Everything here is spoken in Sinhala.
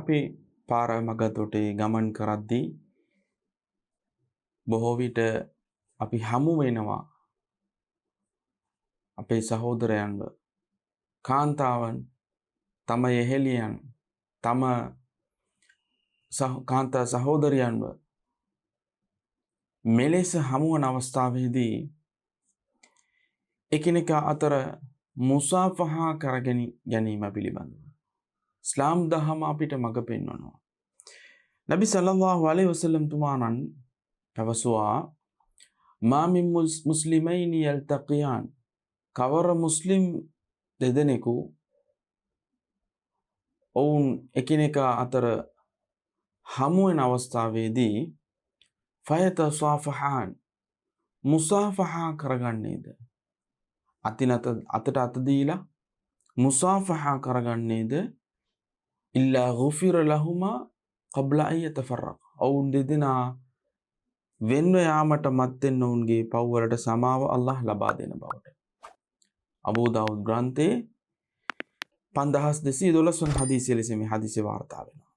අපි පාර මග තොටේ ගමන් කරද්දී බොහෝ විට අපි හමු වෙනවා අපේ සහෝදරයන්ව, කාන්තාවන්, තම යෙහෙලියන්, තම කාන්තා සහෝදරයන්ව මෙලෙස හමුවන අවස්ථාවේදී එකිනෙකා අතර මුසාෆහා කරගෙන ගැනීම පිළිබඳව ඉස්ලාම් දහම අපිට මඟ පෙන්වනවා. නබි සල්ලල්ලාහු අලයිහි වසල්ලම් තුමාණන් පැවසුවා මා මින් මුස්ලිමයිනි යල්තකියාන්, කවර මුස්ලිම් දෙදෙනෙකු ඔවුන් එකිනෙකා අතර හමු වෙන අවස්ථාවේදී ෆයතසාෆහාන්, මුසාෆහා කරගන්නේද, අතට අත දීලා මුසාෆහා කරගන්නේද, ඉල්ලා ගුෆිර ලහුමා क़බ්ල අන් යතෆර්රක, ඔවුන් දෙදෙනා වෙන්ව යාමට මත්තෙන් ඔවුන්ගේ පව් වලට සමාව අල්ලාහ් ලබා දෙන බවට. අබූ දාවුද් ග්‍රන්ථයේ 5212 වන හදීසිය ලෙස මේ හදීසිය වාර්තා වෙනවා.